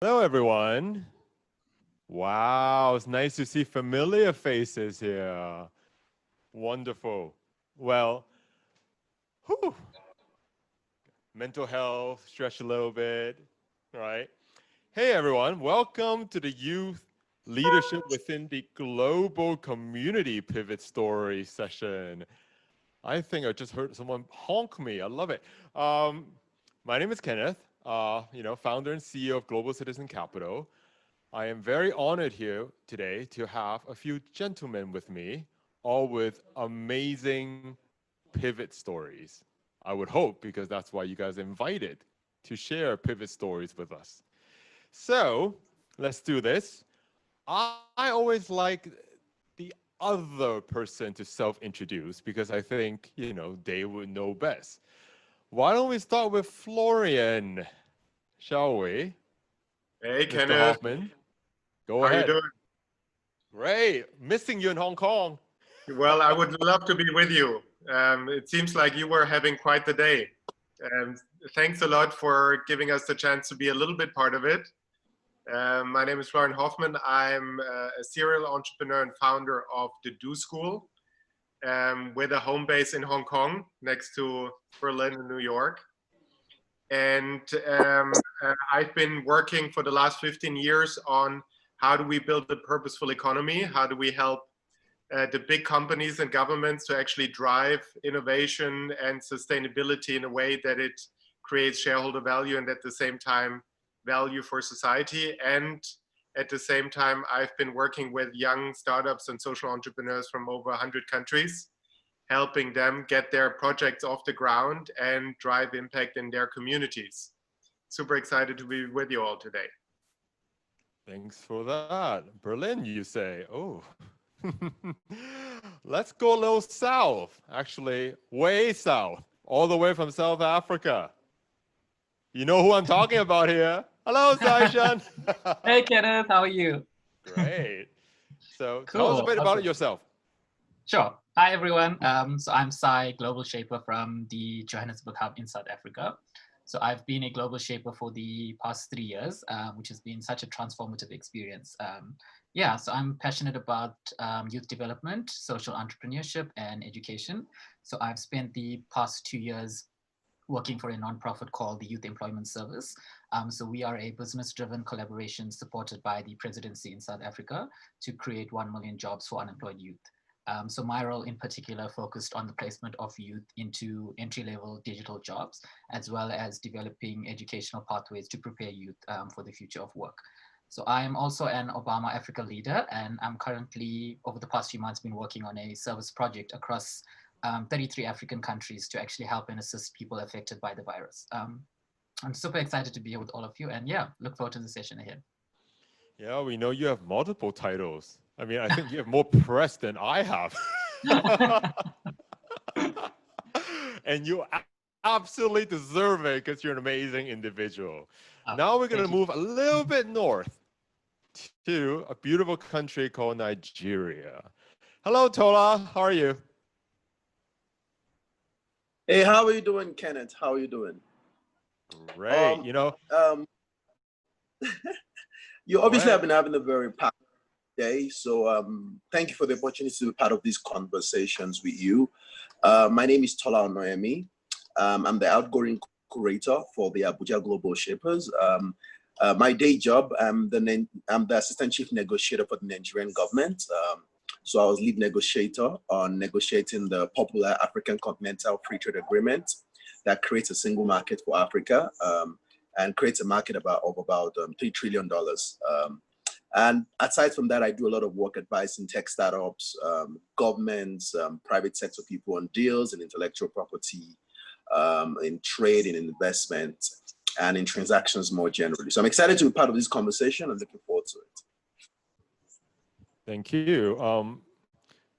Hello, everyone. Wow, it's nice to see familiar faces here. Wonderful. Well, whew, mental health, stretch a little bit, right? Hey, everyone. Welcome to the Youth Leadership Within the Global Community Pivot Story session. I think I just heard someone honk me. I love it. My name is Kenneth, founder and CEO of Global Citizen Capital. I am very honored here today to have a few gentlemen with me, all with amazing pivot stories. I would hope, because that's why you guys invited to share pivot stories with us. So let's do this. I always like the other person to self-introduce because I think, they would know best. Why don't we start with Florian, shall we? Hey, Mr. Kenneth. Hoffman, go How you ahead. doing? Great. Missing you in Hong Kong. Well, I would love to be with you. It seems like you were having quite the day. Um, Thanks a lot for giving us the chance to be a little bit part of it. My name is Florian Hoffmann. I'm a serial entrepreneur and founder of the Do School, with a home base in Hong Kong next to Berlin and New York. And I've been working for the last 15 years on how do we build a purposeful economy? How do we help the big companies and governments to actually drive innovation and sustainability in a way that it creates shareholder value and at the same time value for society. And at the same time, I've been working with young startups and social entrepreneurs from over 100 countries, helping them get their projects off the ground and drive impact in their communities. Super excited to be with you all today. Thanks for that. Berlin, you say? Oh. Let's go a little south, actually, way south, all the way from South Africa. You know who I'm talking about here. Hello, Saieshan. Hey, Kenneth, how are you? Great. So tell us a Cool. bit about Awesome. yourself. Sure. Hi, everyone. So I'm Sai, Global Shaper from the Johannesburg Hub in South Africa. So I've been a global shaper for the past 3 years, which has been such a transformative experience. So I'm passionate about youth development, social entrepreneurship, and education. So I've spent the past 2 years working for a nonprofit called the Youth Employment Service. So we are a business-driven collaboration supported by the presidency in South Africa to create 1 million jobs for unemployed youth. So my role in particular focused on the placement of youth into entry-level digital jobs, as well as developing educational pathways to prepare youth for the future of work. So I'm also an Obama Africa leader, and I'm currently, over the past few months, been working on a service project across 33 African countries to actually help and assist people affected by the virus. I'm super excited to be here with all of you, and look forward to the session ahead. Yeah, we know you have multiple titles. I mean, I think you have more press than I have. And you absolutely deserve it because you're an amazing individual. Now we're going to move a little bit north to a beautiful country called Nigeria. Hello, Tola. How are you? Hey, how are you doing, Kenneth? How are you doing? Great. You obviously have been having a very packed day, so thank you for the opportunity to be part of these conversations with you. My name is Tola Onayemi. I'm the outgoing curator for the Abuja Global Shapers. My day job, I'm the assistant chief negotiator for the Nigerian government. So I was lead negotiator on negotiating the popular African Continental Free Trade Agreement that creates a single market for Africa and creates a market of about $3 trillion. And aside from that, I do a lot of work advising tech startups, governments, private sector people on deals in intellectual property, in trade, in investment, and in transactions more generally. So I'm excited to be part of this conversation and looking forward to it. Thank you.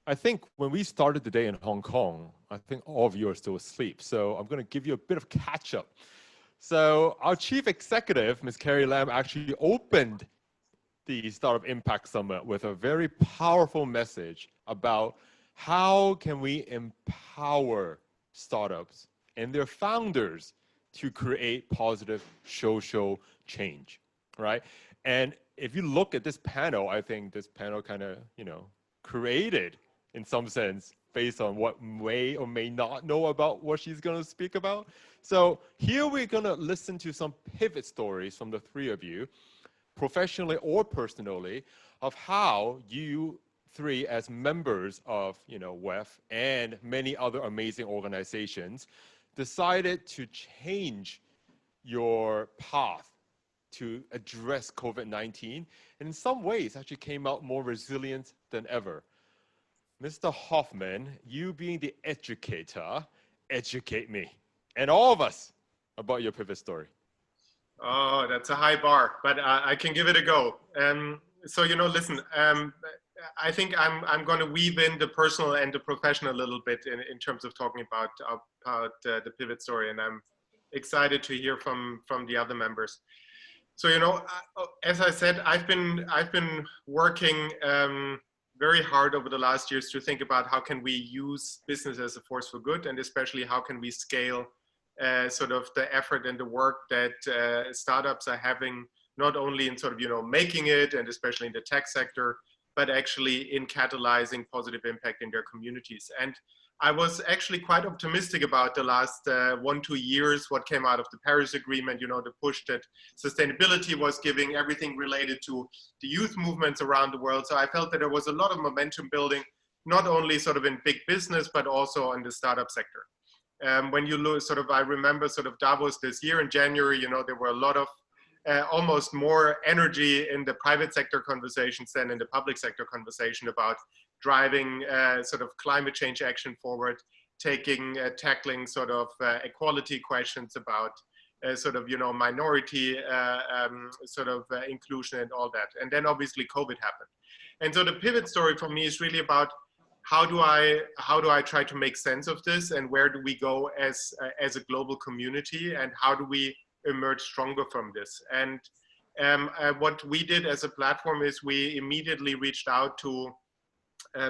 I think when we started the day in Hong Kong, I think all of you are still asleep. So I'm going to give you a bit of catch up. So our chief executive, Ms. Carrie Lam, actually opened the Startup Impact Summit with a very powerful message about how can we empower startups and their founders to create positive social change. right? And if you look at this panel, I think this panel kind of, created in some sense based on what may or may not know about what she's going to speak about. So here we're going to listen to some pivot stories from the three of you, professionally or personally, of how you three as members of WEF and many other amazing organizations decided to change your path to address COVID-19, and in some ways actually came out more resilient than ever. Mr. Hoffmann, you being the educator, educate me and all of us about your pivot story. Oh, that's a high bar, but I can give it a go. So, listen, I think I'm going to weave in the personal and the professional a little bit in terms of talking about the pivot story, and I'm excited to hear from the other members. So, as I said, I've been working very hard over the last years to think about how can we use business as a force for good, and especially how can we scale sort of the effort and the work that startups are having, not only in sort of, making it, and especially in the tech sector, but actually in catalyzing positive impact in their communities. And I was actually quite optimistic about the last 1-2 years, what came out of the Paris Agreement, the push that sustainability was giving, everything related to the youth movements around the world. So I felt that there was a lot of momentum building, not only sort of in big business, but also in the startup sector. When you look I remember sort of Davos this year in January, there were a lot of almost more energy in the private sector conversations than in the public sector conversation about driving sort of climate change action forward, tackling sort of equality questions about sort of, minority inclusion and all that. And then obviously COVID happened. And so the pivot story for me is really about how do I try to make sense of this, and where do we go as a global community, and how do we emerge stronger from this? And what we did as a platform is we immediately reached out to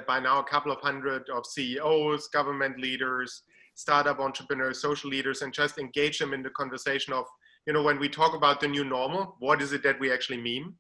by now a couple of hundred of CEOs, government leaders, startup entrepreneurs, social leaders, and just engage them in the conversation of, when we talk about the new normal, what is it that we actually mean?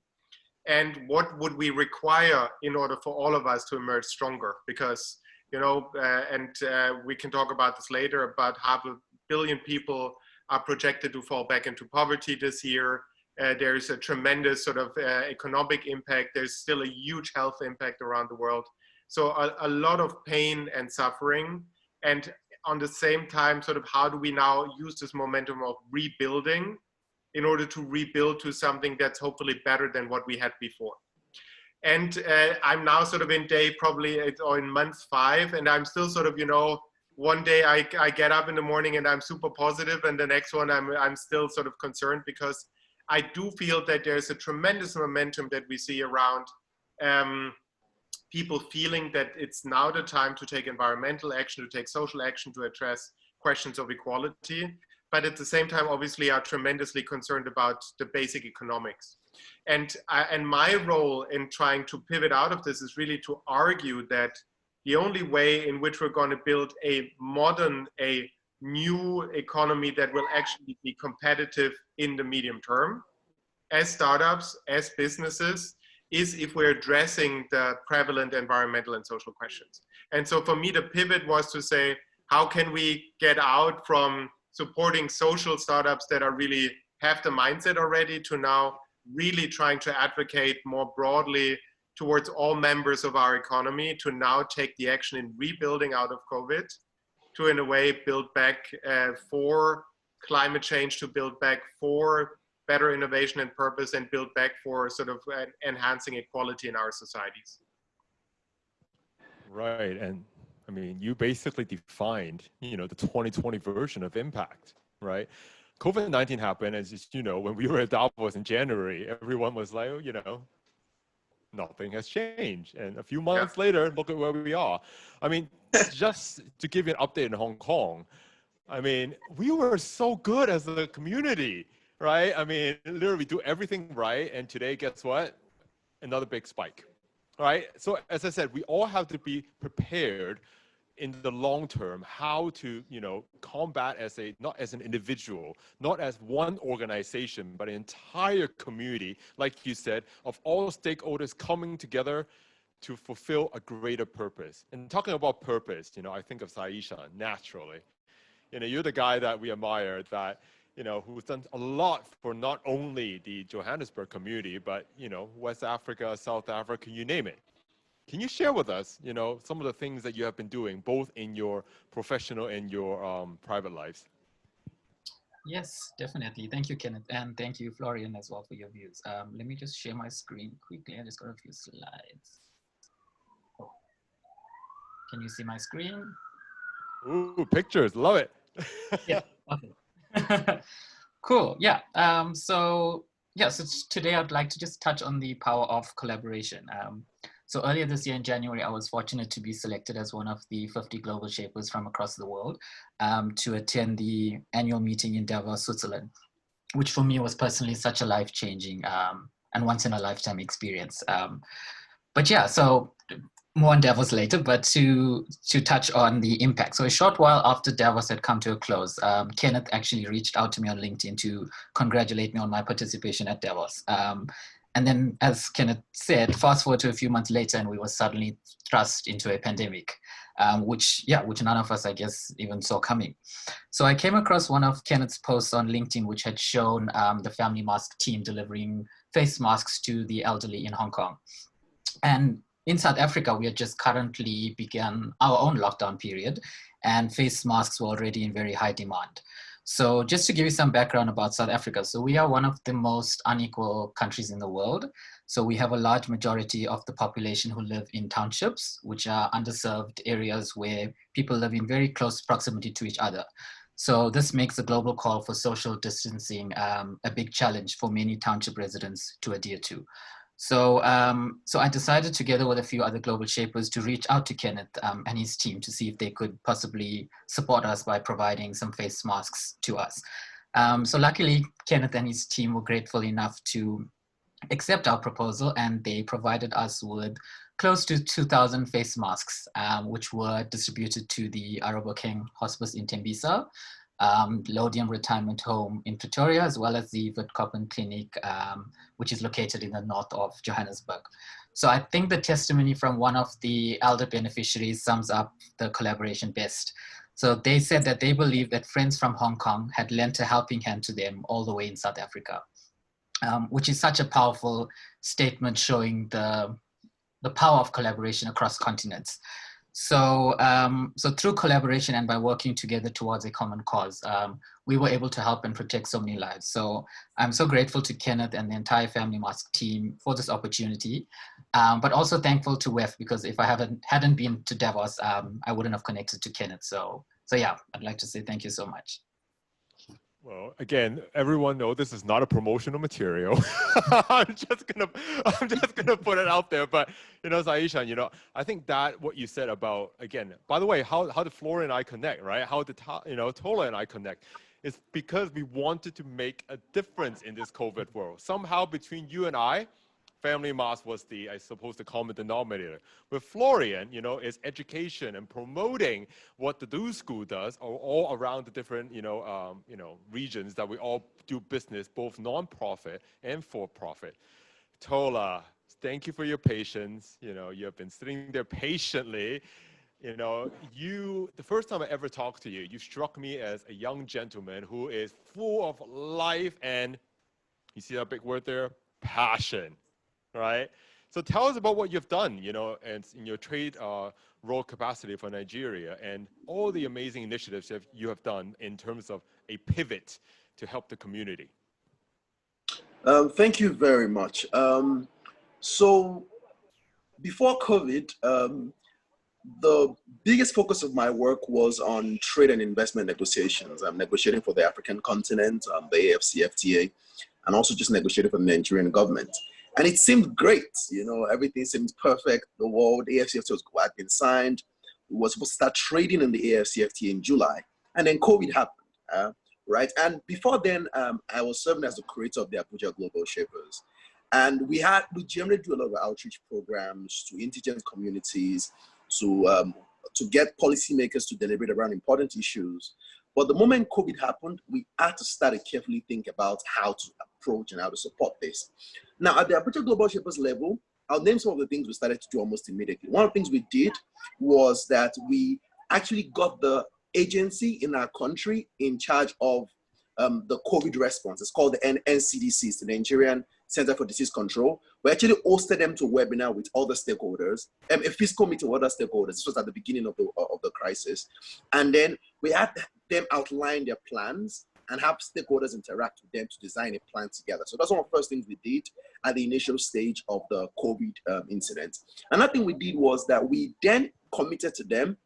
And what would we require in order for all of us to emerge stronger? Because, we can talk about this later, about 500 million people are projected to fall back into poverty this year. There's a tremendous sort of economic impact. There's still a huge health impact around the world. So a lot of pain and suffering. And on the same time, sort of how do we now use this momentum of rebuilding in order to rebuild to something that's hopefully better than what we had before? And I'm now sort of in in month 5, and I'm still sort of, one day I get up in the morning and I'm super positive, and the next one I'm still sort of concerned, because I do feel that there's a tremendous momentum that we see around people feeling that it's now the time to take environmental action, to take social action, to address questions of equality, but at the same time, obviously, are tremendously concerned about the basic economics. And my role in trying to pivot out of this is really to argue that the only way in which we're going to build a new economy that will actually be competitive in the medium term, as startups, as businesses, is if we're addressing the prevalent environmental and social questions. And so for me, the pivot was to say, how can we get out from supporting social startups that are really have the mindset already, to now really trying to advocate more broadly towards all members of our economy, to now take the action in rebuilding out of COVID, to in a way build back for climate change, to build back for better innovation and purpose, and build back for sort of enhancing equality in our societies. Right, and I mean, you basically defined, the 2020 version of impact, right? COVID-19 happened, as you know, when we were at Davos in January, everyone was like, nothing has changed. And a few months later, look at where we are. I mean, just to give you an update in Hong Kong, I mean, we were so good as a community, right? I mean, literally do everything right. And today, guess what? Another big spike, right? So as I said, we all have to be prepared in the long term, how to, you know, combat as a, not as an individual, not as one organization, but an entire community, like you said, of all stakeholders coming together to fulfill a greater purpose. And talking about purpose, you know, I think of Saieshan naturally. You know, you're the guy that we admire, that, you know, who's done a lot for not only the Johannesburg community, but, you know, West Africa, South Africa, you name it. Can you share with us, you know, some of the things that you have been doing, both in your professional and your private lives? Yes, definitely. Thank you, Kenneth. And thank you, Florian, as well, for your views. Let me just share my screen quickly. I just got a few slides. Oh. Can you see my screen? Ooh, pictures, love it. Yeah, okay. Cool, yeah. So today I'd like to just touch on the power of collaboration. So earlier this year in January, I was fortunate to be selected as one of the 50 global shapers from across the world to attend the annual meeting in Davos, Switzerland, which for me was personally such a life-changing and once-in-a-lifetime experience. But yeah, so more on Davos later, but to touch on the impact. So a short while after Davos had come to a close, Kenneth actually reached out to me on LinkedIn to congratulate me on my participation at Davos. And then, as Kenneth said, fast forward to a few months later, and we were suddenly thrust into a pandemic, which none of us, I guess, even saw coming. So I came across one of Kenneth's posts on LinkedIn, which had shown the Family Mask team delivering face masks to the elderly in Hong Kong. And in South Africa, we had just currently begun our own lockdown period, and face masks were already in very high demand. So just to give you some background about South Africa, so we are one of the most unequal countries in the world. So we have a large majority of the population who live in townships, which are underserved areas where people live in very close proximity to each other. So this makes the global call for social distancing a big challenge for many township residents to adhere to. So, so I decided, together with a few other global shapers, to reach out to Kenneth and his team to see if they could possibly support us by providing some face masks to us. So luckily, Kenneth and his team were grateful enough to accept our proposal, and they provided us with close to 2,000 face masks, which were distributed to the Arabokeng Hospice in Tembisa, Lodium Retirement Home in Pretoria, as well as the Witkoppen Clinic, which is located in the north of Johannesburg. So I think the testimony from one of the elder beneficiaries sums up the collaboration best. So they said that they believe that friends from Hong Kong had lent a helping hand to them all the way in South Africa, which is such a powerful statement showing the power of collaboration across continents. So, so through collaboration and by working together towards a common cause, we were able to help and protect so many lives. So I'm so grateful to Kenneth and the entire Family Mask team for this opportunity, but also thankful to WEF, because if I hadn't been to Davos, I wouldn't have connected to Kenneth. So yeah, I'd like to say thank you so much. Well, again, everyone know this is not a promotional material. I'm just gonna put it out there. But you know, Saieshan, you know, I think that what you said about, again, by the way, how did Florian and I connect, right? How did Tola and I connect? It's because we wanted to make a difference in this COVID world. Somehow between you and I, Family Mask was the, I suppose, the common denominator. With Florian, you know, it's education and promoting what the Do School does all around the different, regions that we all do business, both non-profit and for-profit. Tola, thank you for your patience. You know, you have been sitting there patiently. You know, the first time I ever talked to you, you struck me as a young gentleman who is full of life and, you see that big word there? Passion. Right? So tell us about what you've done, you know, and in your trade role capacity for Nigeria, and all the amazing initiatives that you have done in terms of a pivot to help the community. Thank you very much. So before COVID, the biggest focus of my work was on trade and investment negotiations. I'm negotiating for the African continent, the AFCFTA, and also just negotiating for the Nigerian government. And it seemed great, you know, everything seemed perfect. The world, the AFCFTA had been signed. We were supposed to start trading in the AFCFTA in July. And then COVID happened, right? And before then, I was serving as the creator of the Abuja Global Shapers. And we generally do a lot of outreach programs to indigenous communities, to to get policymakers to deliberate around important issues. But the moment COVID happened, we had to start to carefully think about how to approach and how to support this. Now, at the Abuja Global Shapers level, I'll name some of the things we started to do almost immediately. One of the things we did was that we actually got the agency in our country in charge of the COVID response. It's called the NCDC, it's the Nigerian Center for Disease Control. We actually hosted them to a webinar with other stakeholders, a physical meeting with other stakeholders. This was at the beginning of the crisis. And then we had them outline their plans and have stakeholders interact with them to design a plan together. So that's one of the first things we did at the initial stage of the COVID incident. Another thing we did was that we then committed to them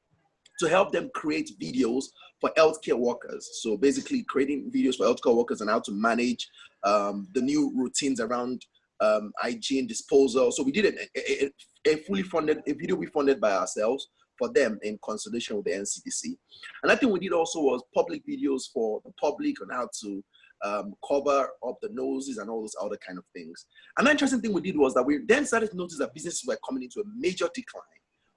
to help them create videos for healthcare workers. So basically creating videos for healthcare workers and how to manage the new routines around hygiene, disposal. So we did a fully funded, a video we funded by ourselves for them in consultation with the NCDC. Another thing we did also was public videos for the public on how to cover up the noses and all those other kind of things. Another interesting thing we did was that we then started to notice that businesses were coming into a major decline.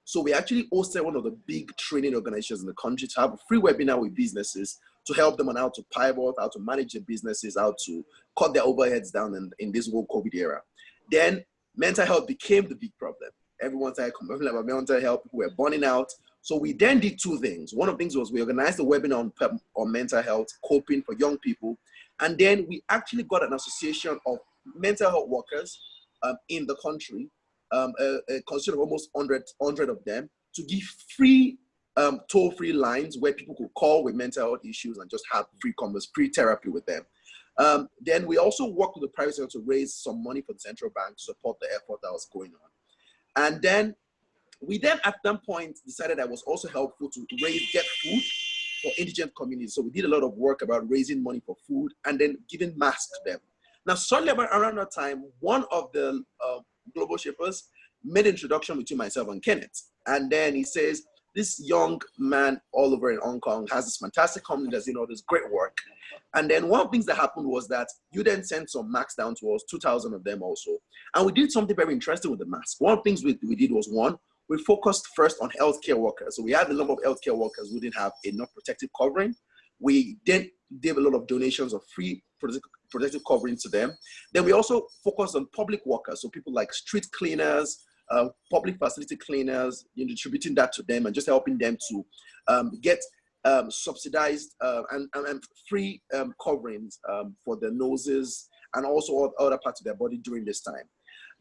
So we actually hosted one of the big training organizations in the country to have a free webinar with businesses to help them on how to pivot, how to manage their businesses, how to cut their overheads down in this whole COVID era. Then mental health became the big problem. Everyone started complaining about mental health, people were burning out. So we then did two things. One of the things was we organized a webinar on mental health, coping for young people. And then we actually got an association of mental health workers in the country, consisting of almost 100 of them, to give free toll-free lines where people could call with mental health issues and just have free therapy with them. Then we also worked with the private sector to raise some money for the central bank to support the effort that was going on. And then we then at that point decided that it was also helpful to get food for indigent communities. So we did a lot of work about raising money for food and then giving masks to them. Now, suddenly around that time, one of the global shapers made an introduction between myself and Kenneth. And then he says, this young man all over in Hong Kong has this fantastic company that's doing all this great work. And then one of the things that happened was that you then sent some masks down to us, 2,000 of them also. And we did something very interesting with the mask. One of the things we did was, one, we focused first on healthcare workers. So we had a lot of healthcare workers who didn't have enough protective covering. We then gave a lot of donations of free protective covering to them. Then we also focused on public workers. So people like street cleaners, public facility cleaners, distributing that to them and just helping them to get subsidized and free coverings for their noses and also other parts of their body during this time.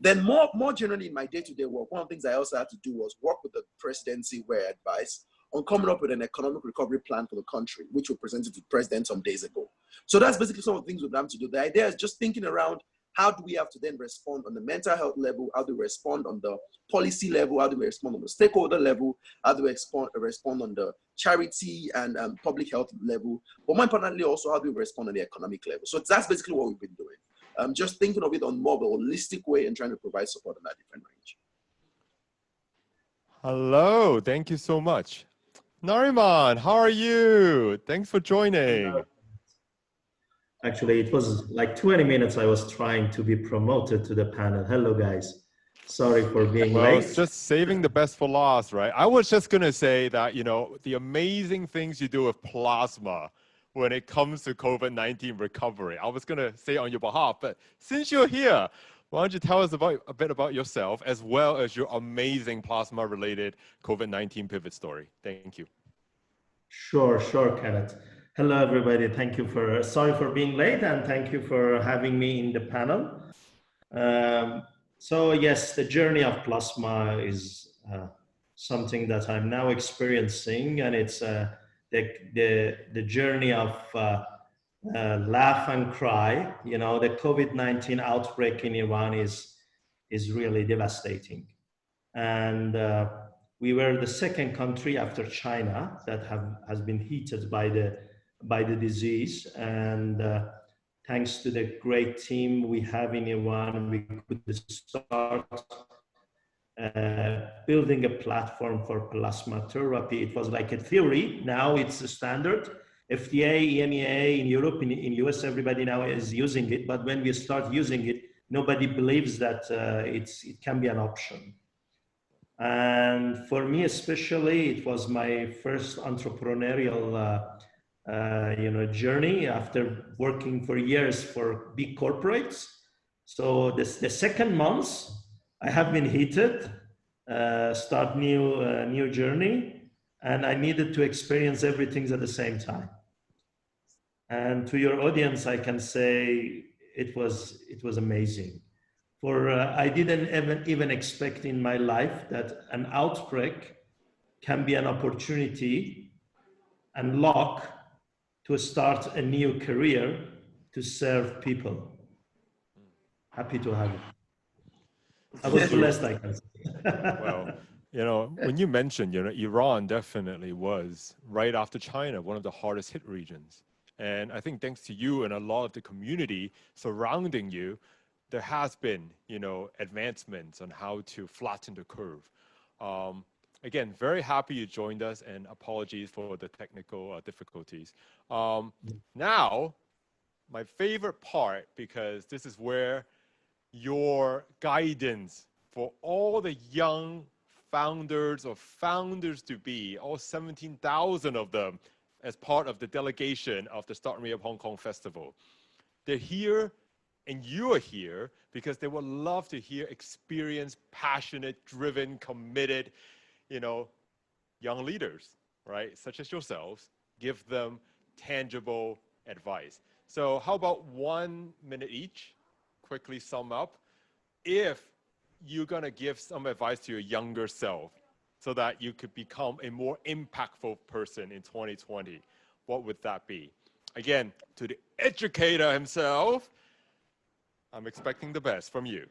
Then more generally in my day-to-day work, one of the things I also had to do was work with the presidency where advice on coming up with an economic recovery plan for the country, which we presented to the president some days ago. So that's basically some of the things we've done to do. The idea is just thinking around how do we have to then respond on the mental health level, how do we respond on the policy level, how do we respond on the stakeholder level, how do we respond on the charity and public health level, but more importantly also how do we respond on the economic level. So that's basically what we've been doing. Just thinking of it on more of a holistic way and trying to provide support in that different range. Hello, thank you so much. Nariman, how are you? Thanks for joining. Actually, it was like 20 minutes I was trying to be promoted to the panel. Hello, guys. Sorry for being late. It's just saving the best for last, right? I was just going to say that, the amazing things you do with plasma when it comes to COVID-19 recovery. I was going to say on your behalf, but since you're here, why don't you tell us a bit about yourself as well as your amazing plasma-related COVID-19 pivot story. Thank you. Sure, Kenneth. Hello, everybody. Thank you sorry for being late and thank you for having me in the panel. So yes, the journey of plasma is something that I'm now experiencing, and it's the journey of laugh and cry. The COVID-19 outbreak in Iran is really devastating. And we were the second country after China that has been hit by the disease. And thanks to the great team we have in Iran, we could start building a platform for plasma therapy. It was like a theory. Now it's a standard. FDA, EMEA in Europe, in US, everybody now is using it. But when we start using it, nobody believes that it can be an option. And for me, especially, it was my first entrepreneurial journey after working for years for big corporates. So the second month, I have been heated, start new journey, and I needed to experience everything at the same time. And to your audience, I can say it was amazing. For I didn't even expect in my life that an outbreak can be an opportunity and luck to start a new career to serve people. Happy to have it. I was blessed, I can say. Well, when you mentioned, Iran definitely was, right after China, one of the hardest hit regions. And I think thanks to you and a lot of the community surrounding you, there has been, advancements on how to flatten the curve. Again, very happy you joined us, and apologies for the technical difficulties. Now, my favorite part, because this is where your guidance for all the young founders or founders to be, all 17,000 of them, as part of the delegation of the Start Me Up Hong Kong Festival. They're here, and you are here because they would love to hear experienced, passionate, driven, committed, young leaders, right, such as yourselves, give them tangible advice. So how about 1 minute each, quickly sum up, if you're gonna give some advice to your younger self so that you could become a more impactful person in 2020, what would that be? Again, to the educator himself, I'm expecting the best from you.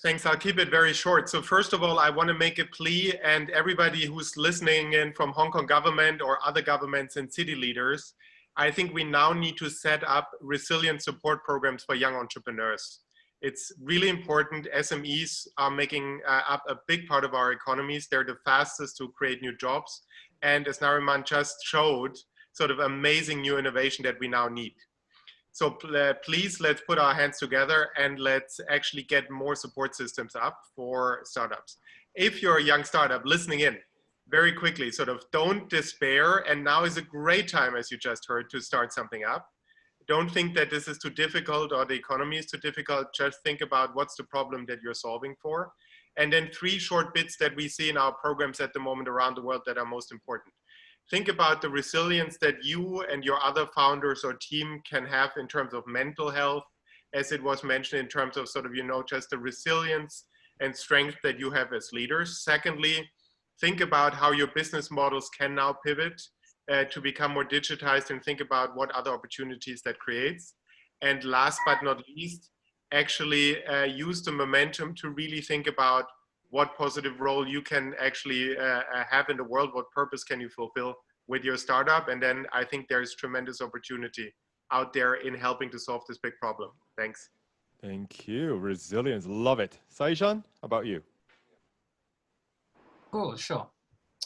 Thanks, I'll keep it very short. So first of all, I want to make a plea, and everybody who's listening in from Hong Kong government or other governments and city leaders, I think we now need to set up resilient support programs for young entrepreneurs. It's really important. SMEs are making up a big part of our economies. They're the fastest to create new jobs. And as Nariman just showed, sort of amazing new innovation that we now need. So please, let's put our hands together and let's actually get more support systems up for startups. If you're a young startup listening in, very quickly, sort of don't despair. And now is a great time, as you just heard, to start something up. Don't think that this is too difficult or the economy is too difficult. Just think about what's the problem that you're solving for. And then 3 short bits that we see in our programs at the moment around the world that are most important. Think about the resilience that you and your other founders or team can have in terms of mental health, as it was mentioned, in terms of sort of, just the resilience and strength that you have as leaders. Secondly, think about how your business models can now pivot to become more digitized, and think about what other opportunities that creates. And last but not least, actually use the momentum to really think about what positive role you can actually have in the world, what purpose can you fulfill with your startup. And then I think there's tremendous opportunity out there in helping to solve this big problem. Thanks. Thank you. Resilience, love it. Saieshan, how about you? Cool, sure.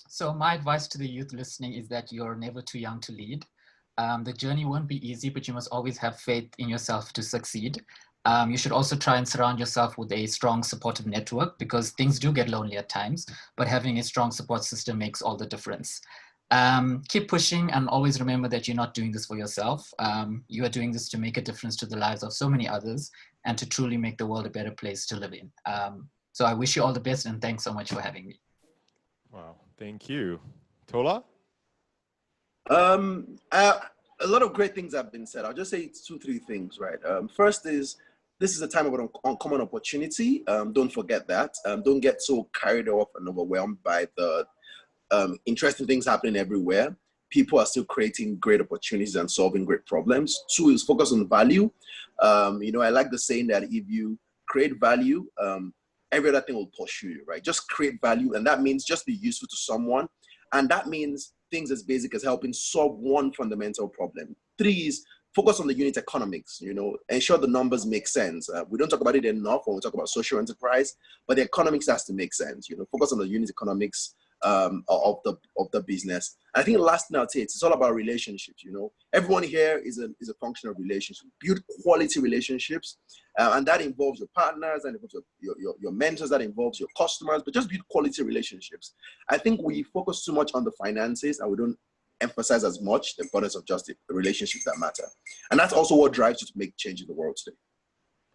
So my advice to the youth listening is that you're never too young to lead. The journey won't be easy, but you must always have faith in yourself to succeed. You should also try and surround yourself with a strong supportive network, because things do get lonely at times, but having a strong support system makes all the difference. Keep pushing, and always remember that you're not doing this for yourself. You are doing this to make a difference to the lives of so many others and to truly make the world a better place to live in. So I wish you all the best, and thanks so much for having me. Wow, thank you. Tola? A lot of great things have been said. I'll just say 2-3 things, right? First is, this is a time of uncommon opportunity. Don't forget that. Don't get so carried off and overwhelmed by the interesting things happening everywhere. People are still creating great opportunities and solving great problems. 2 is focus on value. I like the saying that if you create value, every other thing will pursue you, right? Just create value, and that means just be useful to someone. And that means things as basic as helping solve one fundamental problem. 3 is focus on the unit economics, ensure the numbers make sense. We don't talk about it enough when we talk about social enterprise, but the economics has to make sense. Focus on the unit economics, of the business. I think the last thing I'll say, it's all about relationships. You know, everyone here is a function of relationships. Build quality relationships, and that involves your partners, that involves your mentors, that involves your customers. But just build quality relationships. I think we focus too much on the finances, and we don't emphasize as much the importance of just the relationships that matter. And that's also what drives you to make change in the world today.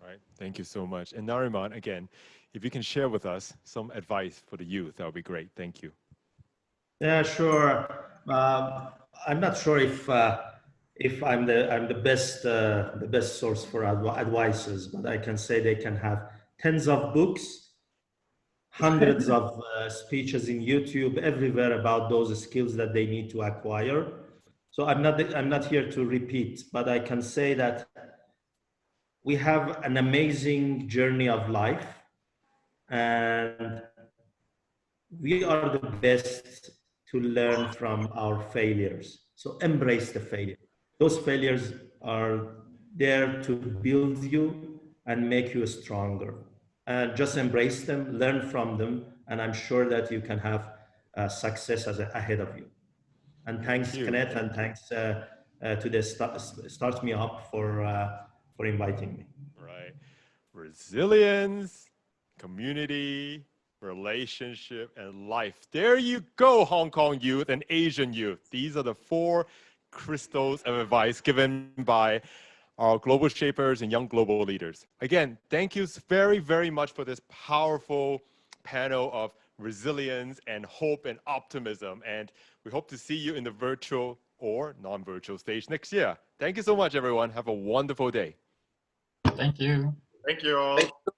Right. Thank you so much. And Nariman, again, if you can share with us some advice for the youth, that would be great. Thank you. Yeah, sure. I'm not sure if I'm the best source for advices, but I can say they can have tens of books, hundreds of speeches in YouTube, everywhere about those skills that they need to acquire. So I'm not here to repeat, but I can say that we have an amazing journey of life, and we are the best to learn from our failures. So embrace the failure. Those failures are there to build you and make you stronger. And just embrace them, learn from them, and I'm sure that you can have success ahead of you. And thanks, Kenneth, and thanks to the Start Me Up for inviting me. Right. Resilience, community, relationship, and life. There you go, Hong Kong youth and Asian youth. These are the 4 crystals of advice given by our global shapers and young global leaders. Again, thank you very, very much for this powerful panel of resilience and hope and optimism. And we hope to see you in the virtual or non-virtual stage next year. Thank you so much, everyone. Have a wonderful day. Thank you. Thank you all. Thank you.